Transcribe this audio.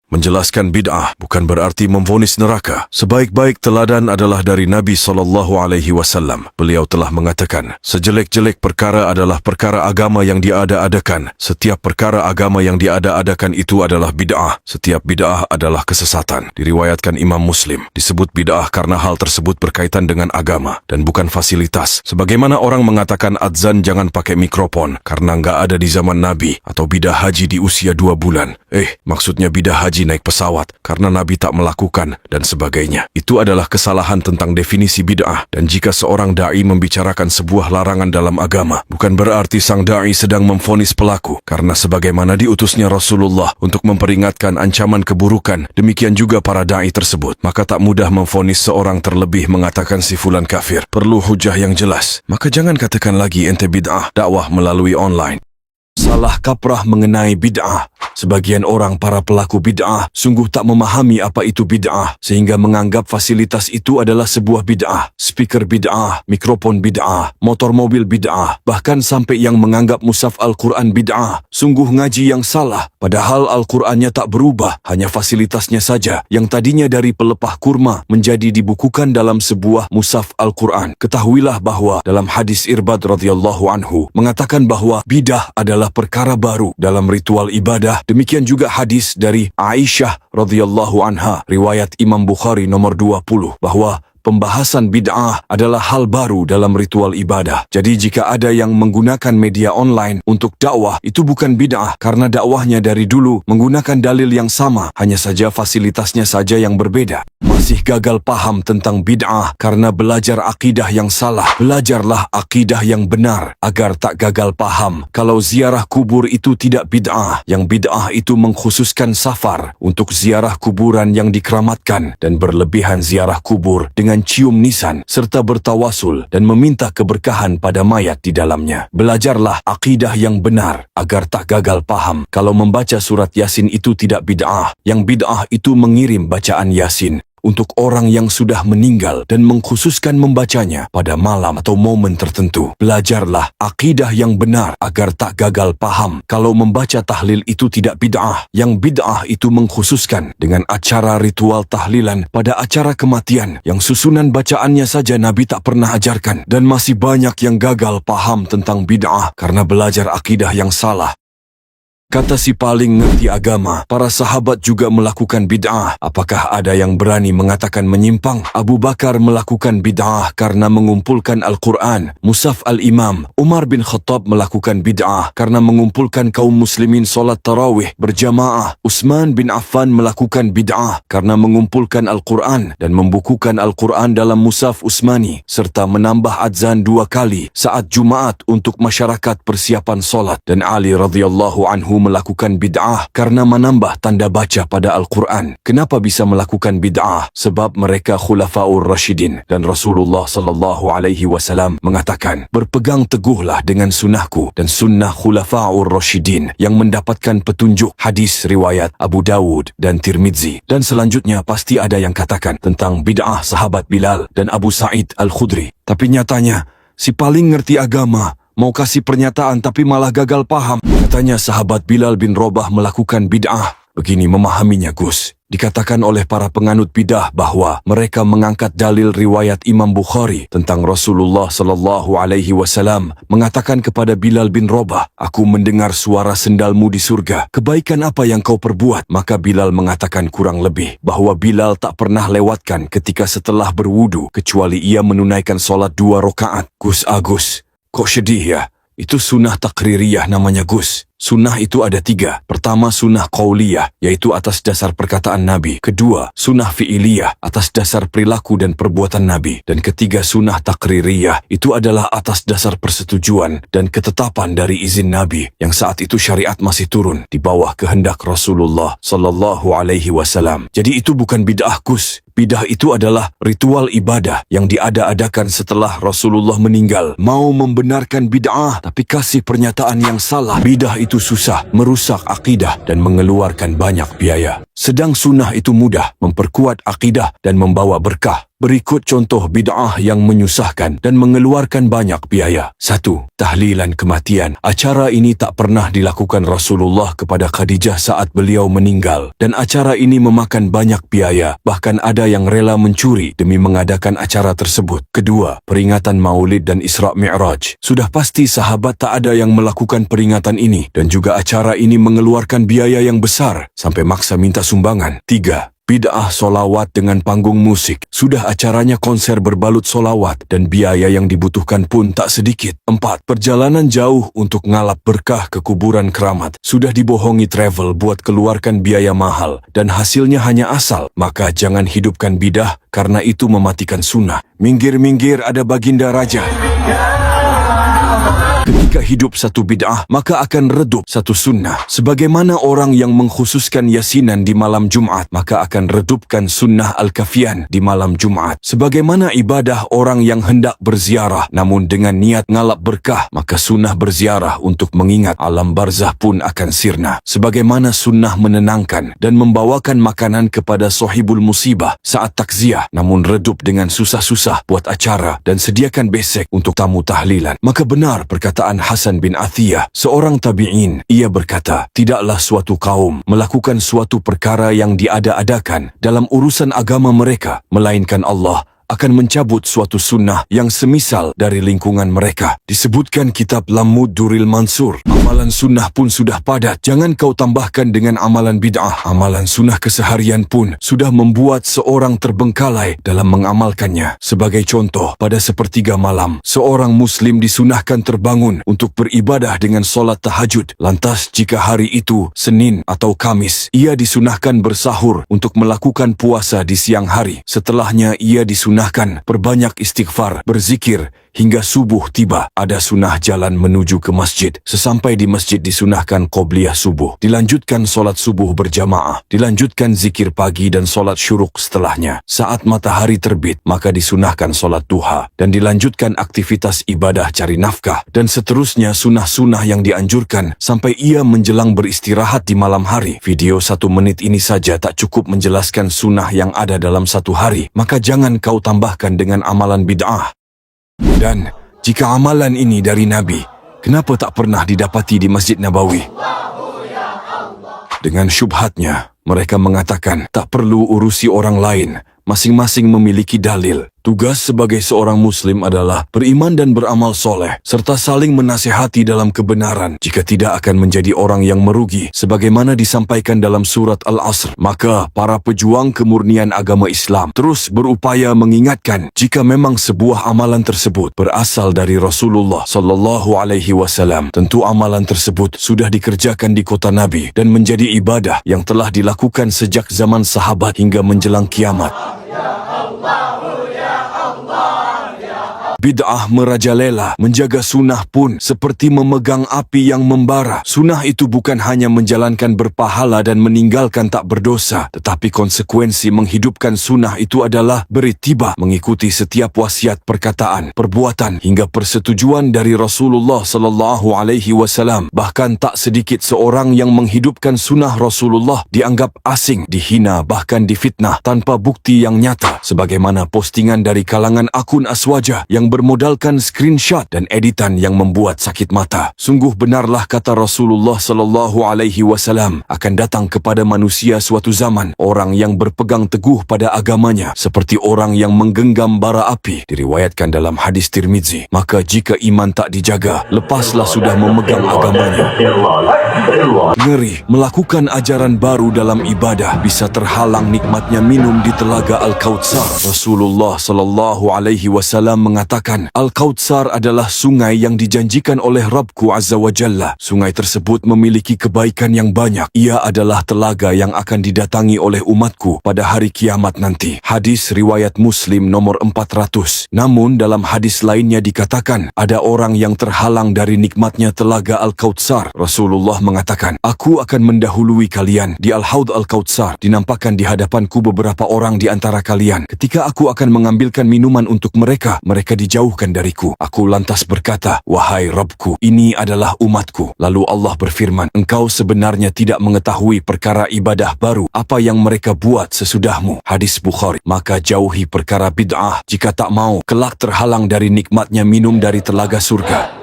Menjelaskan bid'ah bukan berarti memvonis neraka. Sebaik-baik teladan adalah dari Nabi SAW. Beliau telah mengatakan, sejelek-jelek perkara adalah perkara agama yang diada-adakan. Setiap perkara agama yang diada-adakan itu adalah bid'ah. Setiap bid'ah adalah kesesatan. Diriwayatkan Imam Muslim. Disebut bid'ah karena hal tersebut berkaitan dengan agama dan bukan fasilitas. Sebagaimana orang mengatakan adzan jangan pakai mikrofon karena nggak ada di zaman Nabi, atau bidah haji di usia 2 bulan. Maksudnya bidah haji naik pesawat karena Nabi tak melakukan dan sebagainya. Itu adalah kesalahan tentang definisi bid'ah. Dan jika seorang da'i membicarakan sebuah larangan dalam agama, bukan berarti sang da'i sedang memvonis pelaku, karena sebagaimana diutusnya Rasulullah untuk memperingatkan ancaman keburukan, demikian juga para da'i tersebut. Maka tak mudah memvonis seorang, terlebih mengatakan si fulan kafir. Perlu hujah yang jelas. Maka jangan katakan lagi ente bid'ah dakwah melalui online. Salah kaprah mengenai bid'ah. Sebagian orang para pelaku bid'ah sungguh tak memahami apa itu bid'ah, sehingga menganggap fasilitas itu adalah sebuah bid'ah. Speaker bid'ah, mikrofon bid'ah, motor mobil bid'ah, bahkan sampai yang menganggap mushaf Al-Quran bid'ah. Sungguh ngaji yang salah, padahal Al-Qurannya tak berubah, hanya fasilitasnya saja yang tadinya dari pelepah kurma menjadi dibukukan dalam sebuah mushaf Al-Quran. Ketahuilah bahwa dalam hadis Irbad radhiyallahu anhu mengatakan bahwa bidah adalah perkara baru dalam ritual ibadah. Demikian juga hadis dari Aisyah radhiyallahu anha, riwayat Imam Bukhari nomor 20, bahwa pembahasan bid'ah adalah hal baru dalam ritual ibadah. Jadi jika ada yang menggunakan media online untuk dakwah, itu bukan bid'ah karena dakwahnya dari dulu menggunakan dalil yang sama, hanya saja fasilitasnya saja yang berbeda. Masih gagal paham tentang bid'ah karena belajar akidah yang salah. Belajarlah akidah yang benar agar tak gagal paham. Kalau ziarah kubur itu tidak bid'ah, yang bid'ah itu mengkhususkan safar untuk ziarah kuburan yang dikeramatkan dan berlebihan ziarah kubur dengan cium nisan serta bertawasul dan meminta keberkahan pada mayat di dalamnya. Belajarlah akidah yang benar agar tak gagal paham. Kalau membaca surat Yasin itu tidak bid'ah, yang bid'ah itu mengirim bacaan Yasin untuk orang yang sudah meninggal dan mengkhususkan membacanya pada malam atau momen tertentu. Belajarlah akidah yang benar agar tak gagal paham. Kalau membaca tahlil itu tidak bid'ah, yang bid'ah itu mengkhususkan dengan acara ritual tahlilan pada acara kematian yang susunan bacaannya saja Nabi tak pernah ajarkan. Dan masih banyak yang gagal paham tentang bid'ah karena belajar akidah yang salah. Kata si paling ngerti agama, para sahabat juga melakukan bid'ah. Apakah ada yang berani mengatakan menyimpang? Abu Bakar melakukan bid'ah karena mengumpulkan Al-Quran, mushaf Al-Imam. Umar bin Khattab melakukan bid'ah karena mengumpulkan kaum muslimin solat tarawih berjamaah. Utsman bin Affan melakukan bid'ah karena mengumpulkan Al-Quran dan membukukan Al-Quran dalam mushaf Utsmani, serta menambah adzan 2 kali saat Jumaat untuk masyarakat persiapan solat. Dan Ali radhiyallahu anhu melakukan bid'ah karena menambah tanda baca pada Al-Quran. Kenapa bisa melakukan bid'ah? Sebab mereka khulafaur rasyidin, dan Rasulullah SAW mengatakan, berpegang teguhlah dengan sunnahku dan sunnah khulafaur rasyidin yang mendapatkan petunjuk. Hadis riwayat Abu Dawud dan Tirmidzi. Dan selanjutnya pasti ada yang katakan tentang bid'ah sahabat Bilal dan Abu Sa'id Al-Khudri. Tapi nyatanya si paling ngerti agama mau kasih pernyataan tapi malah gagal paham. Katanya sahabat Bilal bin Rabah melakukan bid'ah. Begini memahaminya Gus. Dikatakan oleh para penganut bidah bahwa mereka mengangkat dalil riwayat Imam Bukhari tentang Rasulullah SAW mengatakan kepada Bilal bin Rabah, aku mendengar suara sendalmu di surga. Kebaikan apa yang kau perbuat? Maka Bilal mengatakan kurang lebih bahwa Bilal tak pernah lewatkan ketika setelah berwudu kecuali ia menunaikan solat 2 rakaat. Gus Agus, kok sedih ya? Itu sunnah takririyah namanya Gus. Sunnah itu ada 3. Pertama, sunnah qauliyah, yaitu atas dasar perkataan Nabi. Kedua, sunnah fi'iliyah, atas dasar perilaku dan perbuatan Nabi. Dan ketiga, sunnah takririyah, itu adalah atas dasar persetujuan dan ketetapan dari izin Nabi, yang saat itu syariat masih turun di bawah kehendak Rasulullah SAW. Jadi itu bukan bid'ah Gus. Bidah itu adalah ritual ibadah yang diada-adakan setelah Rasulullah meninggal. Mau membenarkan bid'ah tapi kasih pernyataan yang salah. Bidah itu susah, merusak akidah dan mengeluarkan banyak biaya. Sedang sunnah itu mudah, memperkuat akidah dan membawa berkah. Berikut contoh bid'ah yang menyusahkan dan mengeluarkan banyak biaya. 1. Tahlilan kematian. Acara ini tak pernah dilakukan Rasulullah kepada Khadijah saat beliau meninggal, dan acara ini memakan banyak biaya, bahkan ada yang rela mencuri demi mengadakan acara tersebut. Kedua, peringatan Maulid dan Isra Mi'raj. Sudah pasti sahabat tak ada yang melakukan peringatan ini, dan juga acara ini mengeluarkan biaya yang besar sampai maksa minta sumbangan. 3. Bid'ah solawat dengan panggung musik. Sudah acaranya konser berbalut solawat dan biaya yang dibutuhkan pun tak sedikit. 4. Perjalanan jauh untuk ngalap berkah ke kuburan keramat. Sudah dibohongi travel buat keluarkan biaya mahal dan hasilnya hanya asal. Maka jangan hidupkan bidah karena itu mematikan sunnah. Minggir-minggir ada baginda raja. Ketika hidup satu bid'ah, maka akan redup satu sunnah. Sebagaimana orang yang mengkhususkan yasinan di malam Jumat, maka akan redupkan sunnah Al-Kafian di malam Jumat. Sebagaimana ibadah orang yang hendak berziarah, namun dengan niat ngalap berkah, maka sunnah berziarah untuk mengingat alam barzah pun akan sirna. Sebagaimana sunnah menenangkan dan membawakan makanan kepada sohibul musibah saat takziah, namun redup dengan susah-susah buat acara dan sediakan besek untuk tamu tahlilan. Maka benar perkataan Hasan bin Athiyah, seorang tabi'in. Ia berkata, tidaklah suatu kaum melakukan suatu perkara yang diada-adakan dalam urusan agama mereka, melainkan Allah akan mencabut suatu sunnah yang semisal dari lingkungan mereka. Disebutkan kitab Lamud Duril Mansur. Amalan sunnah pun sudah padat. Jangan kau tambahkan dengan amalan bid'ah. Amalan sunnah keseharian pun sudah membuat seorang terbengkalai dalam mengamalkannya. Sebagai contoh, pada sepertiga malam, seorang muslim disunahkan terbangun untuk beribadah dengan solat tahajud. Lantas jika hari itu Senin atau Kamis, ia disunahkan bersahur untuk melakukan puasa di siang hari. Setelahnya ia disunahkan perbanyak istighfar, berzikir hingga subuh tiba. Ada sunnah jalan menuju ke masjid. Sesampai di masjid disunahkan qobliyah subuh. Dilanjutkan solat subuh berjamaah. Dilanjutkan zikir pagi dan solat syuruk setelahnya. Saat matahari terbit, maka disunahkan solat duha. Dan dilanjutkan aktivitas ibadah cari nafkah. Dan seterusnya sunnah-sunnah yang dianjurkan sampai ia menjelang beristirahat di malam hari. Video 1 menit ini saja tak cukup menjelaskan sunnah yang ada dalam satu hari. Maka jangan kau tambahkan dengan amalan bid'ah. Dan jika amalan ini dari Nabi, kenapa tak pernah didapati di Masjid Nabawi? Dengan syubhatnya, mereka mengatakan tak perlu urusi orang lain, masing-masing memiliki dalil. Tugas sebagai seorang muslim adalah beriman dan beramal soleh, serta saling menasihati dalam kebenaran. Jika tidak akan menjadi orang yang merugi, sebagaimana disampaikan dalam surat Al-Asr. Maka para pejuang kemurnian agama Islam terus berupaya mengingatkan, jika memang sebuah amalan tersebut berasal dari Rasulullah sallallahu alaihi wasallam, tentu amalan tersebut sudah dikerjakan di kota Nabi dan menjadi ibadah yang telah dilakukan sejak zaman sahabat hingga menjelang kiamat. Bid'ah merajalela. Menjaga sunnah pun seperti memegang api yang membara. Sunnah itu bukan hanya menjalankan berpahala dan meninggalkan tak berdosa, tetapi konsekuensi menghidupkan sunnah itu adalah berittiba, mengikuti setiap wasiat, perkataan, perbuatan hingga persetujuan dari Rasulullah sallallahu alaihi wasallam. Bahkan tak sedikit seorang yang menghidupkan sunnah Rasulullah dianggap asing, dihina, bahkan difitnah tanpa bukti yang nyata, sebagaimana postingan dari kalangan akun aswaja yang bermodalkan screenshot dan editan yang membuat sakit mata. Sungguh benarlah kata Rasulullah sallallahu alaihi wasallam, akan datang kepada manusia suatu zaman orang yang berpegang teguh pada agamanya seperti orang yang menggenggam bara api. Diriwayatkan dalam hadis Tirmizi. Maka jika iman tak dijaga, lepaslah sudah memegang agamanya. Ngeri, melakukan ajaran baru dalam ibadah bisa terhalang nikmatnya minum di telaga Al-Kautsar. Rasulullah sallallahu alaihi wasallam mengatakan, Al-Kautsar adalah sungai yang dijanjikan oleh Rabbku Azza wa Jalla. Sungai tersebut memiliki kebaikan yang banyak. Ia adalah telaga yang akan didatangi oleh umatku pada hari kiamat nanti. Hadis riwayat Muslim nomor 400. Namun dalam hadis lainnya dikatakan, ada orang yang terhalang dari nikmatnya telaga Al-Kautsar. Rasulullah mengatakan, aku akan mendahului kalian di Al-Haud Al-Kautsar. Dinampakkan di hadapanku beberapa orang di antara kalian. Ketika aku akan mengambilkan minuman untuk mereka, mereka dijauhkan dariku. Aku lantas berkata, wahai Rabbku, ini adalah umatku. Lalu Allah berfirman, engkau sebenarnya tidak mengetahui perkara ibadah baru apa yang mereka buat sesudahmu. Hadis Bukhari. Maka jauhi perkara bid'ah jika tak mau kelak terhalang dari nikmatnya minum dari telaga surga.